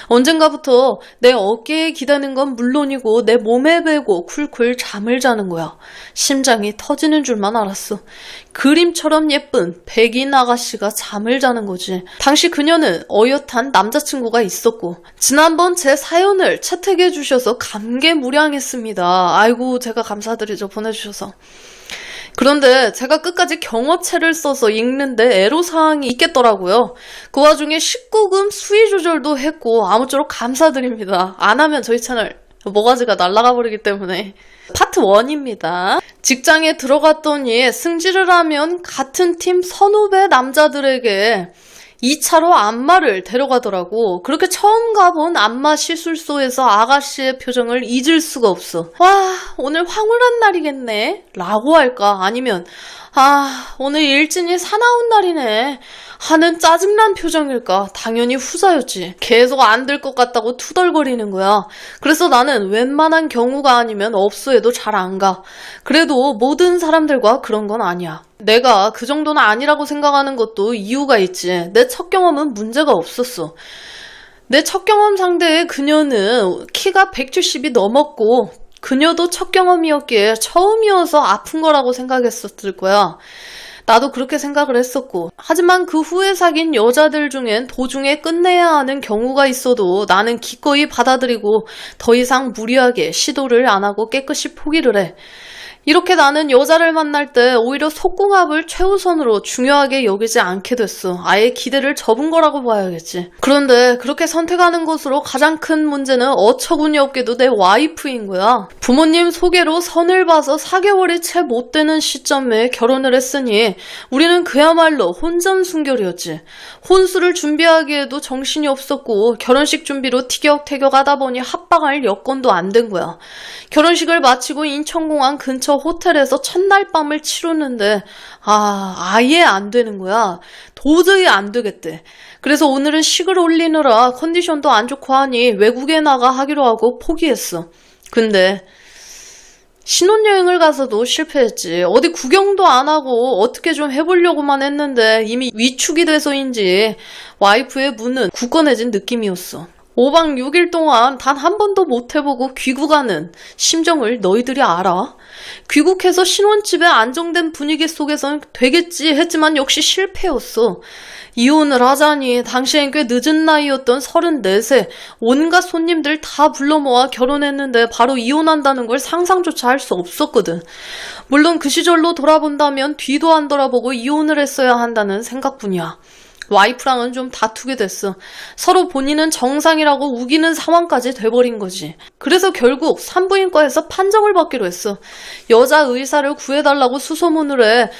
언젠가부터 내 어깨에 기대는 건 물론이고 내 몸에 베고 쿨쿨 잠을 자는 거야. 심장이 터지는 줄만 알았어. 그림처럼 예쁜 백인 아가씨가 잠을 자는 거지. 당시 그녀는 어엿한 남자친구가 있었고 지난번 제 사연을 채택해 주셔서 감개무량했습니다. 아이고 제가 감사드리죠. 보내주셔서. 그런데 제가 끝까지 경어체를 써서 읽는데 애로사항이 있겠더라고요. 그 와중에 19금 수위 조절도 했고 아무쪼록 감사드립니다. 안 하면 저희 채널 모가지가 날아가 버리기 때문에. 파트 1입니다. 직장에 들어갔더니 승질을 하면 같은 팀 선후배 남자들에게 2차로 안마를 데려가더라고. 그렇게 처음 가본 안마 시술소에서 아가씨의 표정을 잊을 수가 없어. 와, 오늘 황홀한 날이겠네 라고 할까, 아니면 오늘 일진이 사나운 날이네 하는 짜증난 표정일까. 당연히 후자였지. 계속 안 될 것 같다고 투덜거리는 거야. 그래서 나는 웬만한 경우가 아니면 업소에도 잘 안 가. 그래도 모든 사람들과 그런 건 아니야. 내가 그 정도는 아니라고 생각하는 것도 이유가 있지. 내 첫 경험은 문제가 없었어. 내 첫 경험 상대의 그녀는 키가 170이 넘었고 그녀도 첫 경험이었기에 처음이어서 아픈 거라고 생각했었을 거야. 나도 그렇게 생각을 했었고. 하지만 그 후에 사귄 여자들 중엔 도중에 끝내야 하는 경우가 있어도 나는 기꺼이 받아들이고 더 이상 무리하게 시도를 안 하고 깨끗이 포기를 해. 이렇게 나는 여자를 만날 때 오히려 속궁합을 최우선으로 중요하게 여기지 않게 됐어. 아예 기대를 접은 거라고 봐야겠지. 그런데 그렇게 선택하는 것으로 가장 큰 문제는 어처구니 없게도 내 와이프인 거야. 부모님 소개로 선을 봐서 4개월이 채 못 되는 시점에 결혼을 했으니 우리는 그야말로 혼전순결이었지. 혼수를 준비하기에도 정신이 없었고 결혼식 준비로 티격태격 하다 보니 합방할 여건도 안 된 거야. 결혼식을 마치고 인천공항 근처 호텔에서 첫날 밤을 치르는데 아예 안 되는 거야. 도저히 안 되겠대. 그래서 오늘은 식을 올리느라 컨디션도 안 좋고 하니 외국에 나가 하기로 하고 포기했어. 근데 신혼여행을 가서도 실패했지. 어디 구경도 안 하고 어떻게 좀 해보려고만 했는데 이미 위축이 돼서인지 와이프의 문은 굳건해진 느낌이었어. 5박 6일 동안 단 한 번도 못 해보고 귀국하는 심정을 너희들이 알아? 귀국해서 신혼집에 안정된 분위기 속에선 되겠지 했지만 역시 실패였어. 이혼을 하자니 당시엔 꽤 늦은 나이였던 34세 온갖 손님들 다 불러 모아 결혼했는데 바로 이혼한다는 걸 상상조차 할 수 없었거든. 물론 그 시절로 돌아본다면 뒤도 안 돌아보고 이혼을 했어야 한다는 생각뿐이야. 와이프랑은 좀 다투게 됐어. 서로 본인은 정상이라고 우기는 상황까지 돼버린 거지. 그래서 결국 산부인과에서 판정을 받기로 했어. 여자 의사를 구해달라고 수소문을 해.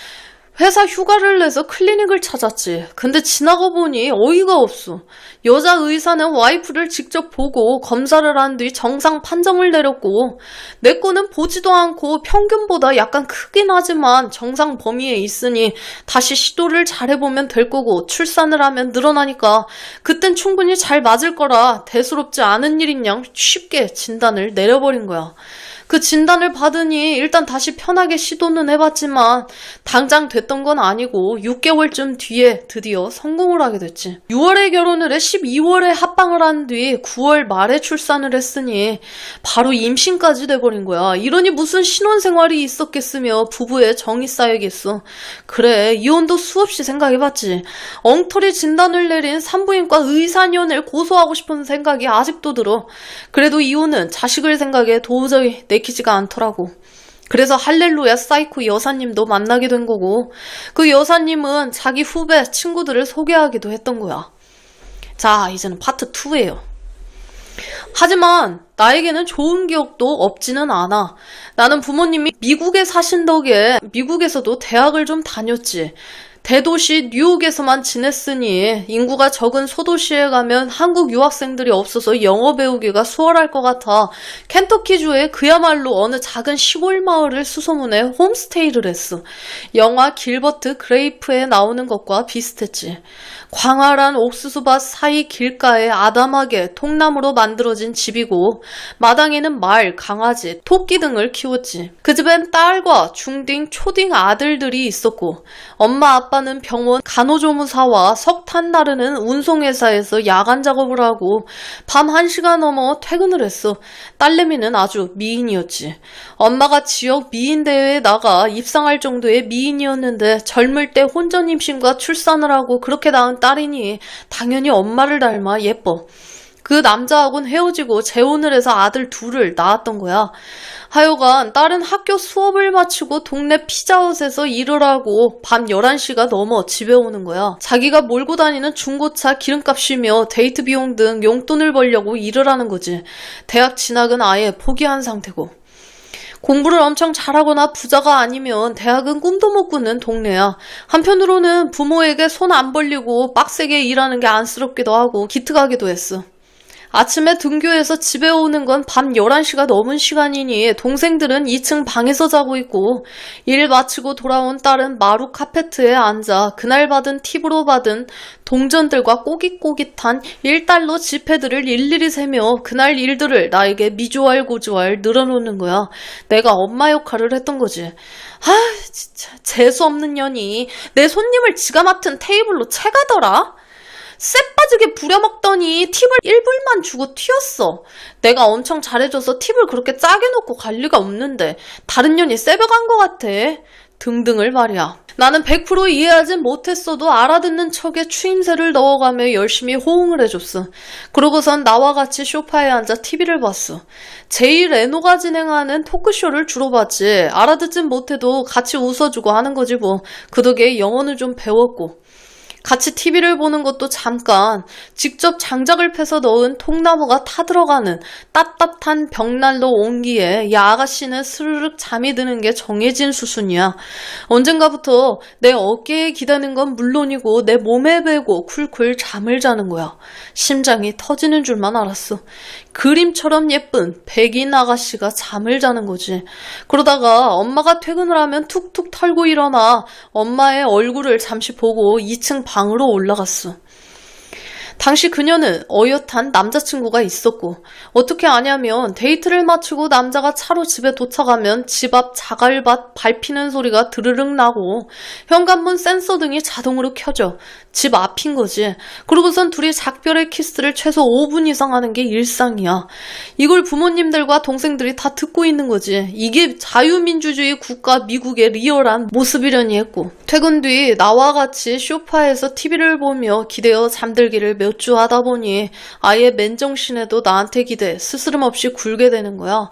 회사 휴가를 내서 클리닉을 찾았지. 근데 지나고 보니 어이가 없어. 여자 의사는 와이프를 직접 보고 검사를 한 뒤 정상 판정을 내렸고 내 거는 보지도 않고 평균보다 약간 크긴 하지만 정상 범위에 있으니 다시 시도를 잘해보면 될 거고 출산을 하면 늘어나니까 그땐 충분히 잘 맞을 거라 대수롭지 않은 일인 양 쉽게 진단을 내려버린 거야. 그 진단을 받으니 일단 다시 편하게 시도는 해봤지만 당장 됐던 건 아니고 6개월쯤 뒤에 드디어 성공을 하게 됐지. 6월에 결혼을 해 12월에 합방을 한 뒤 9월 말에 출산을 했으니 바로 임신까지 돼버린 거야. 이러니 무슨 신혼생활이 있었겠으며 부부의 정이 쌓이겠어. 그래, 이혼도 수없이 생각해봤지. 엉터리 진단을 내린 산부인과 의사년을 고소하고 싶은 생각이 아직도 들어. 그래도 이혼은 자식을 생각해 도저히 내키지가 않더라고. 그래서 할렐루야 사이코 여사님도 만나게 된 거고 그 여사님은 자기 후배 친구들을 소개하기도 했던 거야. 자, 이제는 파트 2예요. 하지만 나에게는 좋은 기억도 없지는 않아. 나는 부모님이 미국에 사신 덕에 미국에서도 대학을 좀 다녔지. 대도시 뉴욕에서만 지냈으니 인구가 적은 소도시에 가면 한국 유학생들이 없어서 영어 배우기가 수월할 것 같아 켄터키주의 그야말로 어느 작은 시골 마을을 수소문해 홈스테이를 했어. 영화 길버트 그레이프에 나오는 것과 비슷했지. 광활한 옥수수밭 사이 길가에 아담하게 통나무로 만들어진 집이고 마당에는 말, 강아지, 토끼 등을 키웠지. 그 집엔 딸과 중딩, 초딩 아들들이 있었고 엄마, 아빠 아빠는 병원 간호조무사와 석탄 나르는 운송회사에서 야간 작업을 하고 밤 1시가 넘어 퇴근을 했어. 딸내미는 아주 미인이었지. 엄마가 지역 미인대회에 나가 입상할 정도의 미인이었는데 젊을 때 혼전 임신과 출산을 하고 그렇게 낳은 딸이니 당연히 엄마를 닮아 예뻐. 그 남자하고는 헤어지고 재혼을 해서 아들 둘을 낳았던 거야. 하여간 딸은 학교 수업을 마치고 동네 피자헛에서 일을 하고 밤 11시가 넘어 집에 오는 거야. 자기가 몰고 다니는 중고차 기름값이며 데이트 비용 등 용돈을 벌려고 일을 하는 거지. 대학 진학은 아예 포기한 상태고. 공부를 엄청 잘하거나 부자가 아니면 대학은 꿈도 못 꾸는 동네야. 한편으로는 부모에게 손 안 벌리고 빡세게 일하는 게 안쓰럽기도 하고 기특하기도 했어. 아침에 등교해서 집에 오는 건 밤 11시가 넘은 시간이니 동생들은 2층 방에서 자고 있고 일 마치고 돌아온 딸은 마루 카페트에 앉아 그날 받은 팁으로 받은 동전들과 꼬깃꼬깃한 1달러 지폐들을 일일이 세며 그날 일들을 나에게 미조알 고조알 늘어놓는 거야. 내가 엄마 역할을 했던 거지. 진짜 재수없는 년이 내 손님을 지가 맡은 테이블로 채가더라? 쎄빠지게 부려먹더니 팁을 1불만 주고 튀었어. 내가 엄청 잘해줘서 팁을 그렇게 짜게 놓고 갈 리가 없는데 다른 년이 쎄벼간 것 같아. 등등을 말이야. 나는 100% 이해하진 못했어도 알아듣는 척에 추임새를 넣어가며 열심히 호응을 해줬어. 그러고선 나와 같이 소파에 앉아 TV를 봤어. 제이 레노가 진행하는 토크쇼를 주로 봤지. 알아듣진 못해도 같이 웃어주고 하는 거지 뭐. 그 덕에 영어는 좀 배웠고. 같이 TV를 보는 것도 잠깐 직접 장작을 패서 넣은 통나무가 타들어가는 따뜻한 벽난로 온기에 이 아가씨는 스르륵 잠이 드는 게 정해진 수순이야. 언젠가부터 내 어깨에 기대는 건 물론이고 내 몸에 베고 쿨쿨 잠을 자는 거야. 심장이 터지는 줄만 알았어. 그림처럼 예쁜 백인 아가씨가 잠을 자는 거지. 그러다가 엄마가 퇴근을 하면 툭툭 털고 일어나 엄마의 얼굴을 잠시 보고 2층 방으로 올라갔어. 당시 그녀는 어엿한 남자친구가 있었고 어떻게 아냐면 데이트를 마치고 남자가 차로 집에 도착하면 집 앞 자갈밭 밟히는 소리가 드르륵 나고 현관문 센서 등이 자동으로 켜져. 집 앞인 거지. 그러고선 둘이 작별의 키스를 최소 5분 이상 하는 게 일상이야. 이걸 부모님들과 동생들이 다 듣고 있는 거지. 이게 자유민주주의 국가 미국의 리얼한 모습이려니 했고 퇴근 뒤 나와 같이 소파에서 TV를 보며 기대어 잠들기를 몇 주 하다 보니 아예 맨정신에도 나한테 기대 스스럼 없이 굴게 되는 거야.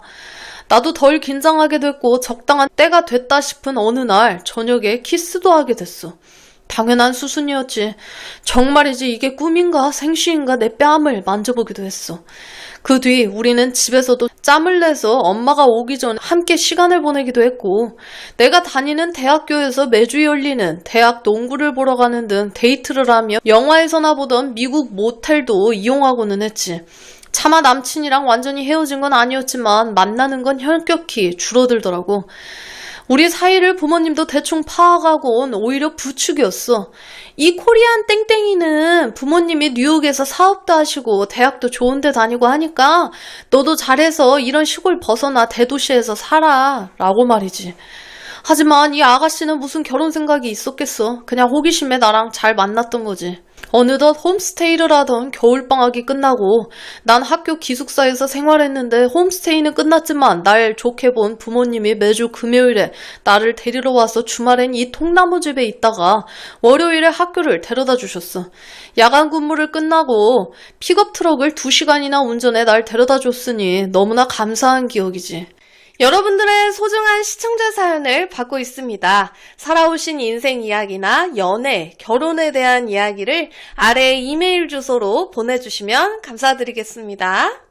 나도 덜 긴장하게 됐고 적당한 때가 됐다 싶은 어느 날 저녁에 키스도 하게 됐어. 당연한 수순이었지. 정말이지 이게 꿈인가 생시인가 내 뺨을 만져보기도 했어. 그 뒤 우리는 집에서도 짬을 내서 엄마가 오기 전 함께 시간을 보내기도 했고 내가 다니는 대학교에서 매주 열리는 대학 농구를 보러 가는 등 데이트를 하며 영화에서나 보던 미국 모텔도 이용하고는 했지. 차마 남친이랑 완전히 헤어진 건 아니었지만 만나는 건 현격히 줄어들더라고. 우리 사이를 부모님도 대충 파악하곤 오히려 부축이었어. 이 코리안 땡땡이는 부모님이 뉴욕에서 사업도 하시고 대학도 좋은 데 다니고 하니까 너도 잘해서 이런 시골 벗어나 대도시에서 살아 라고 말이지. 하지만 이 아가씨는 무슨 결혼 생각이 있었겠어. 그냥 호기심에 나랑 잘 만났던 거지. 어느덧 홈스테이를 하던 겨울방학이 끝나고 난 학교 기숙사에서 생활했는데 홈스테이는 끝났지만 날 좋게 본 부모님이 매주 금요일에 나를 데리러 와서 주말엔 이 통나무집에 있다가 월요일에 학교를 데려다 주셨어. 야간 근무를 끝나고 픽업 트럭을 2시간이나 운전해 날 데려다 줬으니 너무나 감사한 기억이지. 여러분들의 소중한 시청자 사연을 받고 있습니다. 살아오신 인생 이야기나 연애, 결혼에 대한 이야기를 아래 이메일 주소로 보내주시면 감사드리겠습니다.